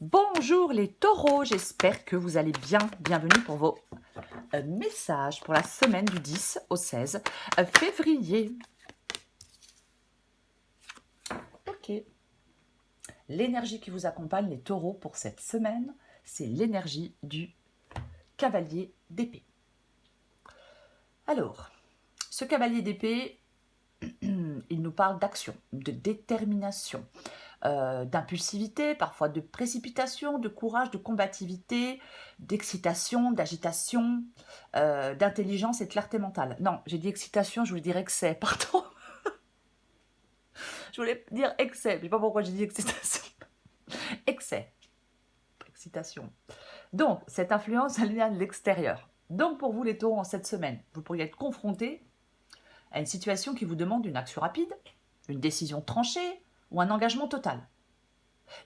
Bonjour les taureaux, j'espère que vous allez bien. Bienvenue pour vos messages pour la semaine du 10 au 16 février. Ok. L'énergie qui vous accompagne les taureaux pour cette semaine, c'est l'énergie du cavalier d'épée. Alors, ce cavalier d'épée, il nous parle d'action, de détermination, d'impulsivité, parfois de précipitation, de courage, de combativité, d'excitation, d'agitation, d'intelligence et de clarté mentale. Non, j'ai dit excitation, je voulais dire excès, pardon. Je voulais dire excès, je ne sais pas pourquoi j'ai dit excitation. Excès, excitation. Donc, cette influence, elle vient de l'extérieur. Donc, pour vous les taureaux, en cette semaine, vous pourriez être confrontés à une situation qui vous demande une action rapide, une décision tranchée ou un engagement total.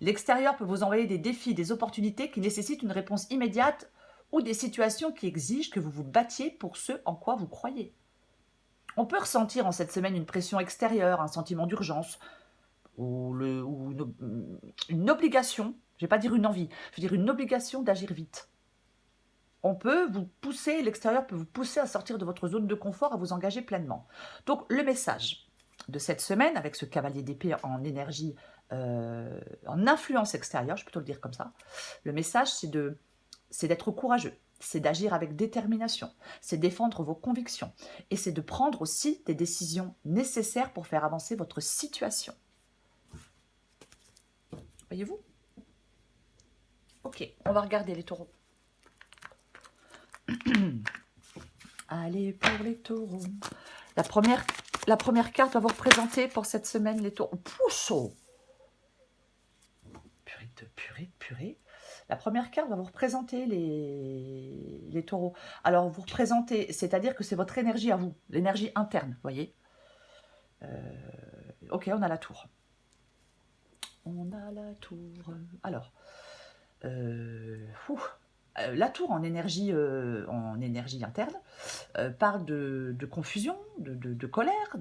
L'extérieur peut vous envoyer des défis, des opportunités qui nécessitent une réponse immédiate ou des situations qui exigent que vous vous battiez pour ce en quoi vous croyez. On peut ressentir en cette semaine une pression extérieure, un sentiment d'urgence ou une obligation, je ne vais pas dire une envie, je veux dire une obligation d'agir vite. On peut vous pousser, l'extérieur peut vous pousser à sortir de votre zone de confort, à vous engager pleinement. Donc le message de cette semaine, avec ce cavalier d'épée en énergie, en influence extérieure, je peux plutôt le dire comme ça, le message c'est d'être courageux, c'est d'agir avec détermination, c'est défendre vos convictions et c'est de prendre aussi des décisions nécessaires pour faire avancer votre situation. Voyez-vous? Ok, on va regarder les taureaux. Allez pour les taureaux. La première carte va vous représenter pour cette semaine les taureaux. Pousso! Purée. La première carte va vous représenter les taureaux. Alors, vous représentez, c'est-à-dire que c'est votre énergie à vous, l'énergie interne, voyez. Ok, on a la tour. Alors, la tour en énergie interne parle de confusion, de colère,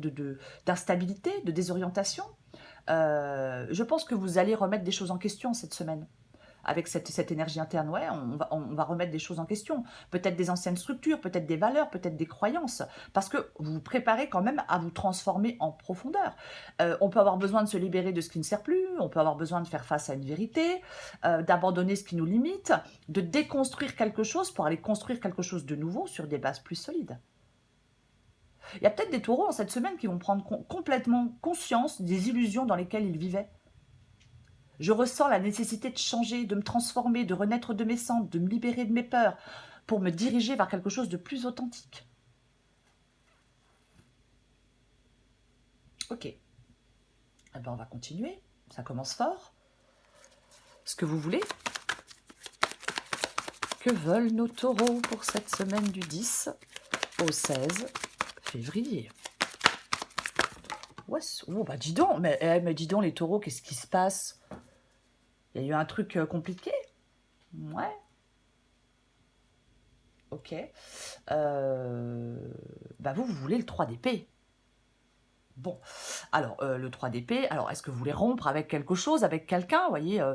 d'instabilité, de désorientation. Je pense que vous allez remettre des choses en question cette semaine. Avec cette énergie interne, ouais, on va remettre des choses en question. Peut-être des anciennes structures, peut-être des valeurs, peut-être des croyances. Parce que vous vous préparez quand même à vous transformer en profondeur. On peut avoir besoin de se libérer de ce qui ne sert plus, on peut avoir besoin de faire face à une vérité, d'abandonner ce qui nous limite, de déconstruire quelque chose pour aller construire quelque chose de nouveau sur des bases plus solides. Il y a peut-être des taureaux en cette semaine qui vont prendre complètement conscience des illusions dans lesquelles ils vivaient. Je ressens la nécessité de changer, de me transformer, de renaître de mes cendres, de me libérer de mes peurs, pour me diriger vers quelque chose de plus authentique. Ok. Eh ben, on va continuer. Ça commence fort. Ce que vous voulez. Que veulent nos taureaux pour cette semaine du 10 au 16 février? Ouais, oh, bah dis donc, mais dis donc les taureaux, qu'est-ce qui se passe? Il y a eu un truc compliqué? Ouais. Ok. Bah vous voulez le 3 d'épée. Bon, alors le 3 d'épée, alors est-ce que vous voulez rompre avec quelque chose, avec quelqu'un? Vous voyez,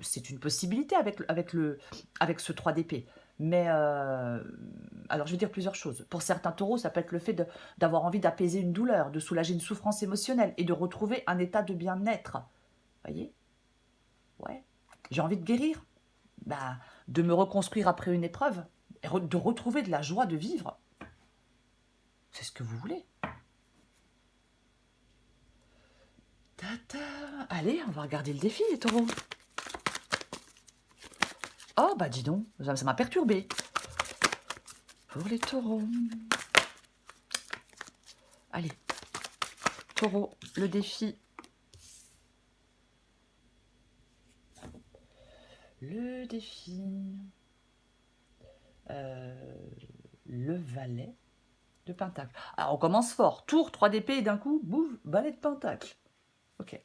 c'est une possibilité avec ce 3 d'épée. Mais, alors je vais dire plusieurs choses. Pour certains taureaux, ça peut être le fait d'avoir envie d'apaiser une douleur, de soulager une souffrance émotionnelle et de retrouver un état de bien-être. Vous voyez? Ouais. J'ai envie de guérir, bah, de me reconstruire après une épreuve, et de retrouver de la joie de vivre. C'est ce que vous voulez. Tata. Allez, on va regarder le défi, les taureaux. Oh, bah dis donc, ça m'a perturbé. Pour les taureaux. Allez, taureau, le défi. Le défi. Le valet de pentacle. Alors, on commence fort. Tour, 3 d'épée, et d'un coup, bouf, valet de pentacle. Ok.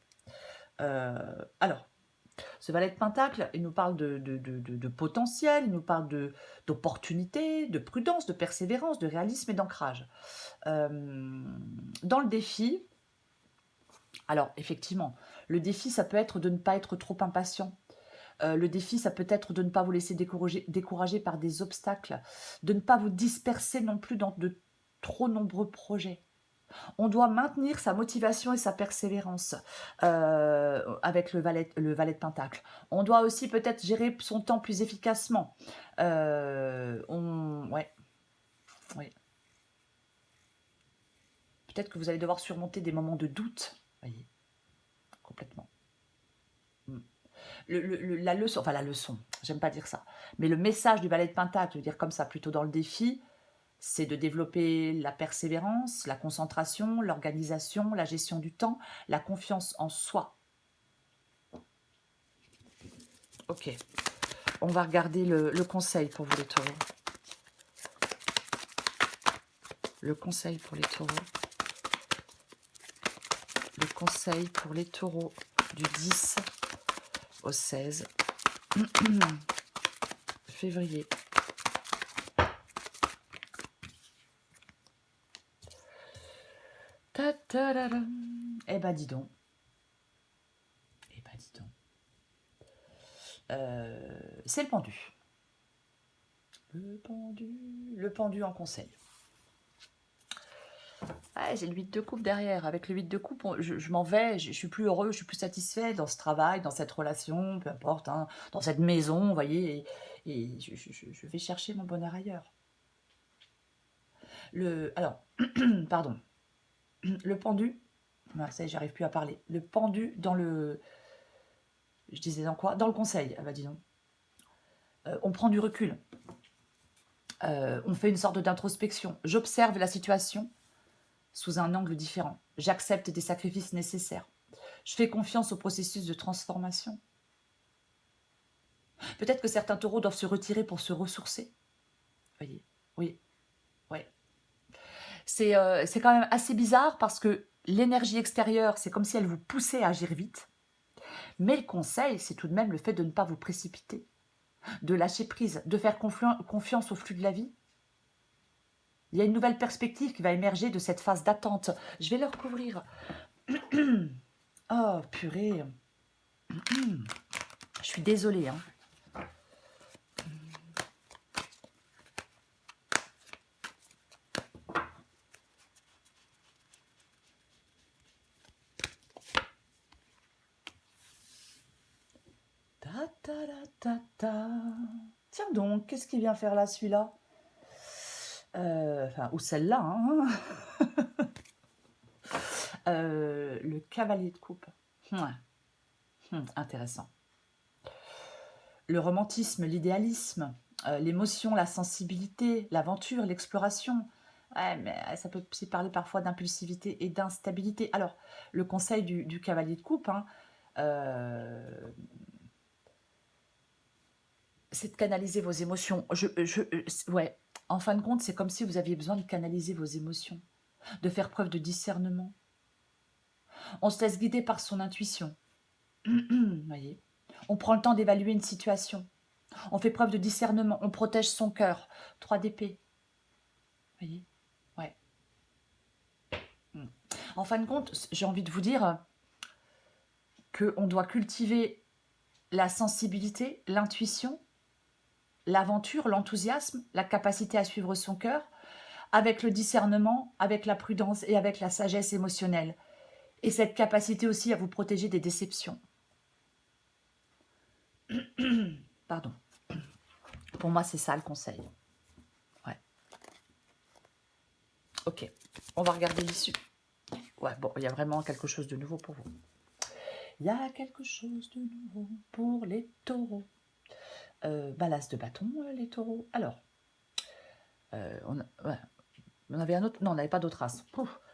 Alors, ce valet de pentacle, il nous parle de potentiel, il nous parle d'opportunité, de prudence, de persévérance, de réalisme et d'ancrage. Dans le défi, alors effectivement, le défi, ça peut être de ne pas être trop impatient, Le défi, ça peut être de ne pas vous laisser décourager par des obstacles, de ne pas vous disperser non plus dans de trop nombreux projets. On doit maintenir sa motivation et sa persévérance avec le valet de Pentacle. On doit aussi peut-être gérer son temps plus efficacement. Ouais, ouais. Peut-être que vous allez devoir surmonter des moments de doute. Voyez, complètement. La leçon, enfin la leçon, j'aime pas dire ça, mais le message du valet de Pentacle, je veux dire comme ça, plutôt dans le défi, c'est de développer la persévérance, la concentration, l'organisation, la gestion du temps, la confiance en soi. Ok, on va regarder le conseil pour vous les taureaux. Le conseil pour les taureaux. Le conseil pour les taureaux du 10 au 16 février. Eh ben dis donc. C'est le pendu. Le pendu en conseil. Ah, j'ai le 8 de coupe derrière. Avec le 8 de coupe, je m'en vais, je suis plus heureux, je suis plus satisfait dans ce travail, dans cette relation, peu importe, hein, dans cette maison, vous voyez, et je vais chercher mon bonheur ailleurs. Alors, pardon, le pendu, ça y est, j'arrive plus à parler. Le pendu dans le... Je disais dans quoi? Dans le conseil, ah bah dis donc. On prend du recul. On fait une sorte d'introspection. J'observe la situation sous un angle différent. J'accepte des sacrifices nécessaires. Je fais confiance au processus de transformation. Peut-être que certains taureaux doivent se retirer pour se ressourcer. Vous voyez? Oui. Ouais. C'est quand même assez bizarre parce que l'énergie extérieure, c'est comme si elle vous poussait à agir vite. Mais le conseil, c'est tout de même le fait de ne pas vous précipiter, de lâcher prise, de faire confiance au flux de la vie. Il y a une nouvelle perspective qui va émerger de cette phase d'attente. Je vais le recouvrir. Oh, purée. Je suis désolée. Hein. Tiens donc, qu'est-ce qu'il vient faire là, celui-là? Ou celle-là. Hein. Le cavalier de coupe. Intéressant. Le romantisme, l'idéalisme, l'émotion, la sensibilité, l'aventure, l'exploration. Ouais, mais ça peut aussi parler parfois d'impulsivité et d'instabilité. Alors, le conseil du cavalier de coupe, hein, c'est de canaliser vos émotions. Ouais, en fin de compte, c'est comme si vous aviez besoin de canaliser vos émotions, de faire preuve de discernement. On se laisse guider par son intuition. Voyez, on prend le temps d'évaluer une situation. On fait preuve de discernement. On protège son cœur. 3 d'épée. Voyez, ouais. En fin de compte, j'ai envie de vous dire qu'on doit cultiver la sensibilité, l'intuition, l'aventure, l'enthousiasme, la capacité à suivre son cœur, avec le discernement, avec la prudence et avec la sagesse émotionnelle. Et cette capacité aussi à vous protéger des déceptions. Pardon. Pour moi, c'est ça le conseil. Ouais. Ok. On va regarder l'issue. Ouais, bon, il y a vraiment quelque chose de nouveau pour vous. Il y a quelque chose de nouveau pour les taureaux. L'as de bâton, les taureaux. Alors, on avait un autre. Non, on n'avait pas d'autre as.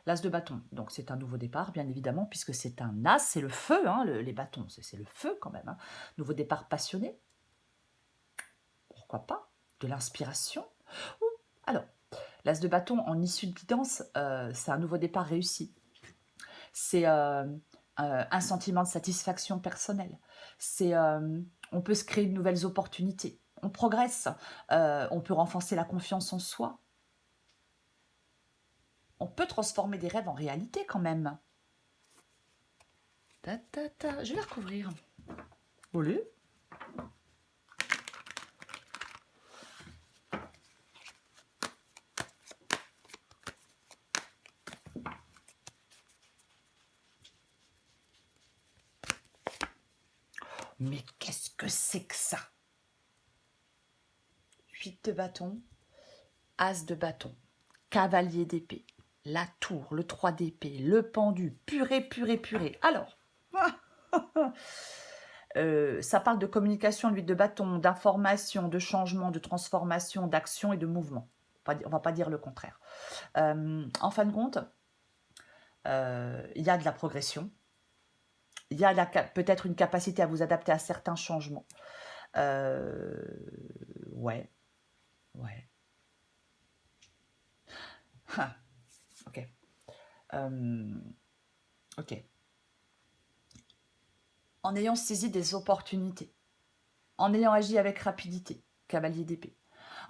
L'as de bâton. Donc, c'est un nouveau départ, bien évidemment, puisque c'est un as, c'est le feu, hein, les bâtons, c'est le feu quand même. Hein. Nouveau départ passionné. Pourquoi pas? De l'inspiration. Alors, l'as de bâton en issue de guidance, c'est un nouveau départ réussi. C'est un sentiment de satisfaction personnelle. C'est on peut se créer de nouvelles opportunités. On progresse. On peut renforcer la confiance en soi. On peut transformer des rêves en réalité quand même. Je vais la recouvrir. Olé. Qu'est-ce que c'est que ça? 8 de bâton, as de bâton, cavalier d'épée, la tour, le 3 d'épée, le pendu, purée, purée, purée. Alors, ça parle de communication, l'huile de bâton, d'information, de changement, de transformation, d'action et de mouvement. On ne va pas dire le contraire. En fin de compte, il y a de la progression. Il y a peut-être une capacité à vous adapter à certains changements. Ouais. Ok. Ok. En ayant saisi des opportunités, en ayant agi avec rapidité, cavalier d'épée,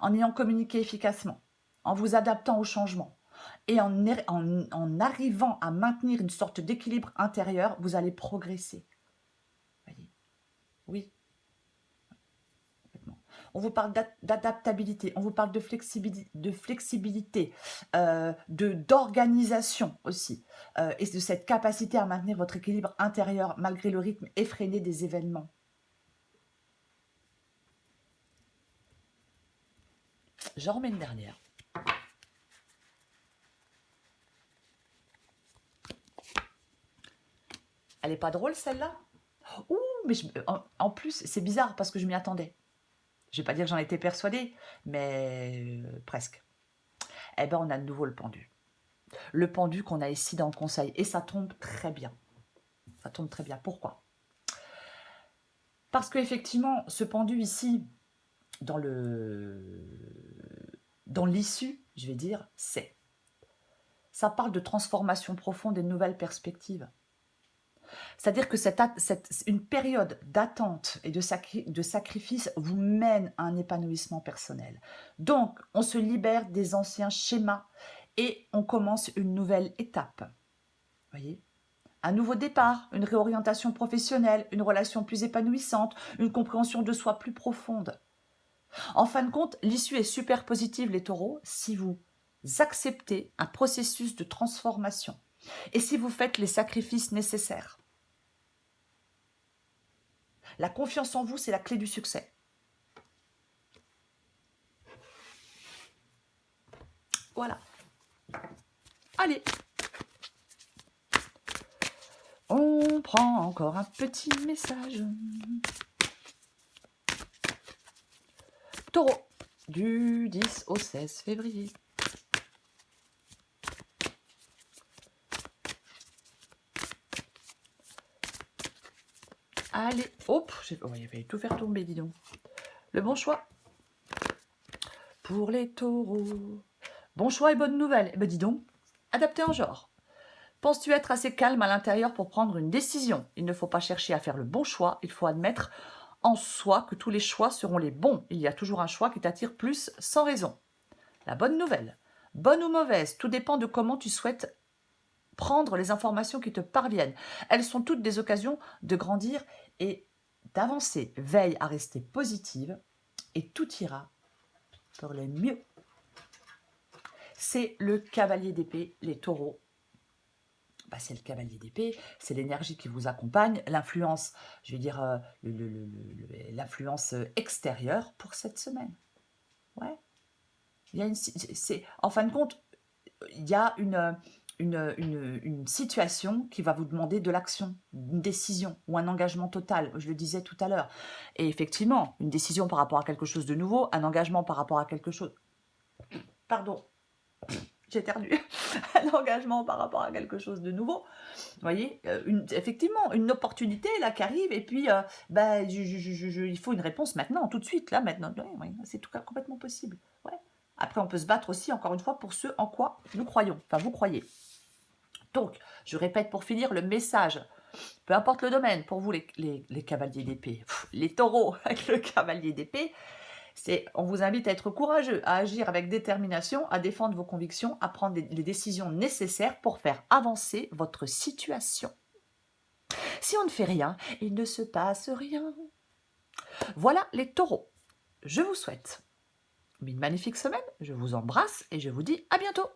en ayant communiqué efficacement, en vous adaptant au changement et en arrivant à maintenir une sorte d'équilibre intérieur, vous allez progresser. Voyez? Oui. On vous parle d'adaptabilité, on vous parle de flexibilité, d'organisation aussi, et de cette capacité à maintenir votre équilibre intérieur malgré le rythme effréné des événements. J'en remets une dernière. Elle n'est pas drôle celle-là? Ouh, mais en plus, c'est bizarre parce que je m'y attendais. Je ne vais pas dire que j'en étais persuadée, mais presque. Eh bien, on a de nouveau le pendu. Le pendu qu'on a ici dans le conseil. Et ça tombe très bien. Ça tombe très bien. Pourquoi? Parce qu'effectivement, ce pendu ici, dans l'issue, je vais dire, ça parle de transformation profonde et de nouvelles perspectives. C'est-à-dire que une période d'attente et de sacrifice vous mène à un épanouissement personnel. Donc, on se libère des anciens schémas et on commence une nouvelle étape. Voyez ? Un nouveau départ, une réorientation professionnelle, une relation plus épanouissante, une compréhension de soi plus profonde. En fin de compte, l'issue est super positive, les taureaux, si vous acceptez un processus de transformation et si vous faites les sacrifices nécessaires. La confiance en vous, c'est la clé du succès. Voilà. Allez. On prend encore un petit message. Taureau, du 10 au 16 février. Allez, hop, il fallait tout faire tomber, dis donc. Le bon choix pour les taureaux. Bon choix et bonne nouvelle. Eh ben dis donc, adapté en genre. Penses-tu être assez calme à l'intérieur pour prendre une décision? Il ne faut pas chercher à faire le bon choix, il faut admettre en soi que tous les choix seront les bons. Il y a toujours un choix qui t'attire plus sans raison. La bonne nouvelle, bonne ou mauvaise, tout dépend de comment tu souhaites prendre les informations qui te parviennent. Elles sont toutes des occasions de grandir et d'avancer. Veille à rester positive et tout ira pour le mieux. C'est le cavalier d'épée, les taureaux. C'est le cavalier d'épée, c'est l'énergie qui vous accompagne, l'influence, je vais dire, l'influence extérieure pour cette semaine. Ouais. En fin de compte, il y a une situation qui va vous demander de l'action, une décision ou un engagement total, je le disais tout à l'heure. Et effectivement, une décision par rapport à quelque chose de nouveau, un engagement par rapport à quelque chose... Pardon, j'ai éternué. Un engagement par rapport à quelque chose de nouveau. Vous voyez, effectivement, une opportunité là qui arrive et puis il faut une réponse maintenant, tout de suite, là, maintenant. Ouais, c'est tout complètement possible. Ouais. Après, on peut se battre aussi, encore une fois, pour ce en quoi nous croyons. Enfin, vous croyez. Donc, je répète pour finir le message. Peu importe le domaine, pour vous, les cavaliers d'épée, les taureaux avec le cavalier d'épée, on vous invite à être courageux, à agir avec détermination, à défendre vos convictions, à prendre les décisions nécessaires pour faire avancer votre situation. Si on ne fait rien, il ne se passe rien. Voilà les taureaux. Je vous souhaite une magnifique semaine, je vous embrasse et je vous dis à bientôt.